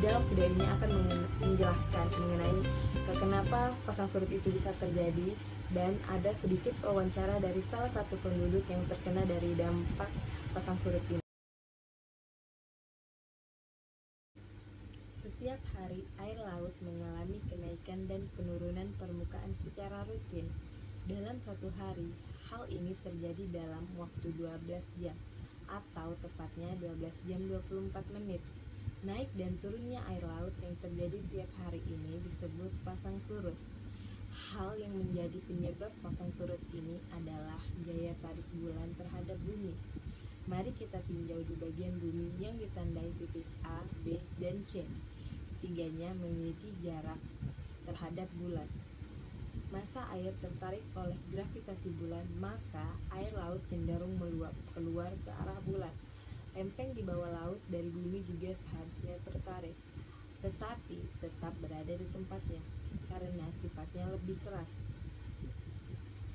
dalam video ini akan menjelaskan mengenai kenapa pasang surut itu bisa terjadi, dan ada sedikit wawancara dari salah satu penduduk yang terkena dari dampak pasang surut ini. Setiap hari air laut mengalami kenaikan dan penurunan permukaan secara rutin. Dalam satu hari, hal ini terjadi dalam waktu 12 jam atau tepatnya 12 jam 24 menit. Naik dan turunnya air laut yang terjadi tiap hari ini disebut pasang surut. Hal yang menjadi penyebab pasang surut ini adalah gaya tarik bulan terhadap bumi. Mari kita tinjau di bagian bumi yang ditandai titik A, B, dan C. Ketiganya memiliki jarak terhadap bulan. Masa air tertarik oleh gravitasi bulan, maka air laut cenderung meluap keluar ke arah bulan. Lempeng di bawah laut dari bumi juga seharusnya tertarik, tetapi tetap berada di tempatnya karena sifatnya lebih keras.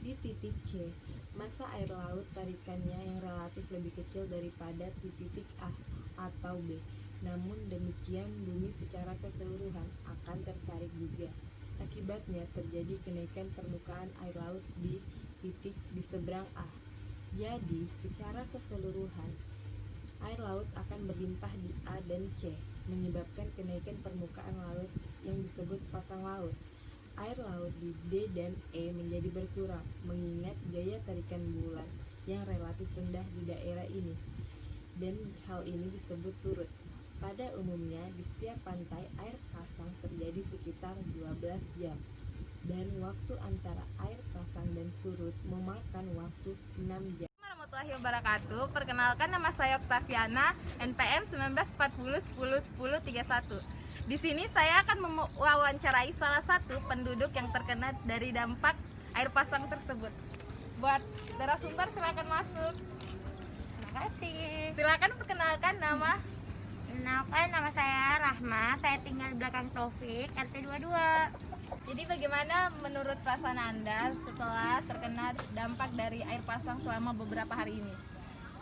Di titik C, massa air laut tarikannya yang relatif lebih kecil daripada di titik A atau B. Namun demikian, bumi secara keseluruhan akan tertarik juga. Akibatnya terjadi kenaikan permukaan air laut di titik di seberang A. Jadi, secara keseluruhan, air laut akan berlimpah di A dan C, menyebabkan kenaikan permukaan laut yang disebut pasang laut. Air laut di D dan E menjadi berkurang, mengingat gaya tarikan bulan yang relatif rendah di daerah ini, dan hal ini disebut surut. Pada umumnya, di setiap pantai air pasang terjadi sekitar 12 jam, dan waktu antara air pasang dan surut memakan waktu 6 jam. Warahmatullahi wabarakatuh. Perkenalkan, nama saya Oktaviana, NPM 1940101031. Di sini saya akan mewawancarai salah satu penduduk yang terkena dari dampak air pasang tersebut. Buat narasumber silakan masuk. Terima kasih. Silakan perkenalkan nama. Perkenalkan, nama saya Rahma. Saya tinggal di belakang Taufik, RT 22. Jadi bagaimana menurut perasaan Anda setelah terkena dampak dari air pasang selama beberapa hari ini?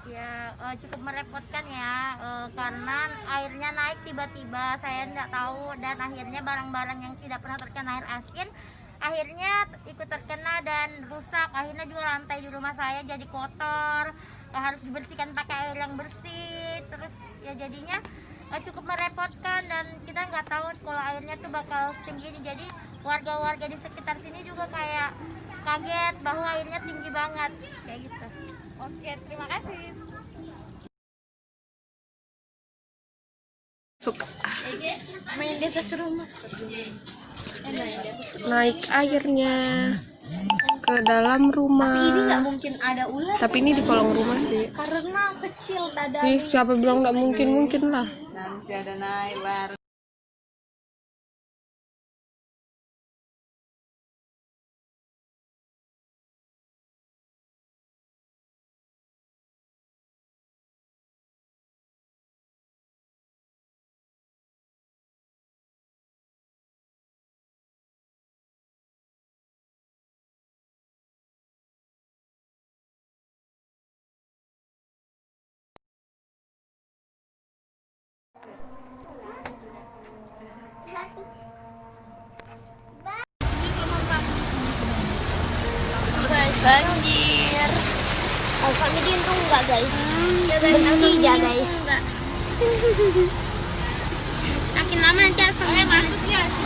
Ya, cukup merepotkan ya, karena airnya naik tiba-tiba. Saya tidak tahu, dan akhirnya barang-barang yang tidak pernah terkena air asin akhirnya ikut terkena dan rusak. Akhirnya juga lantai di rumah saya jadi kotor, harus dibersihkan pakai air yang bersih. Terus ya jadinya cukup merepotkan, dan kita nggak tahu kalau airnya tuh bakal setinggi ini. Jadi warga-warga di sekitar sini juga kayak kaget bahwa airnya tinggi banget kayak gitu. Oke, terima kasih. Main di atas rumah. Naik airnya ke dalam rumah. Tapi ini nggak mungkin ada ular. Tapi ini di kolong rumah sih. Karena kecil tadi. Ih, siapa bilang nggak mungkin? Mungkin lah. Nanti ada naik baru. Banjir. Kami diuntung enggak guys? Bersih ya guys. Makin lama nanti air masuk ya si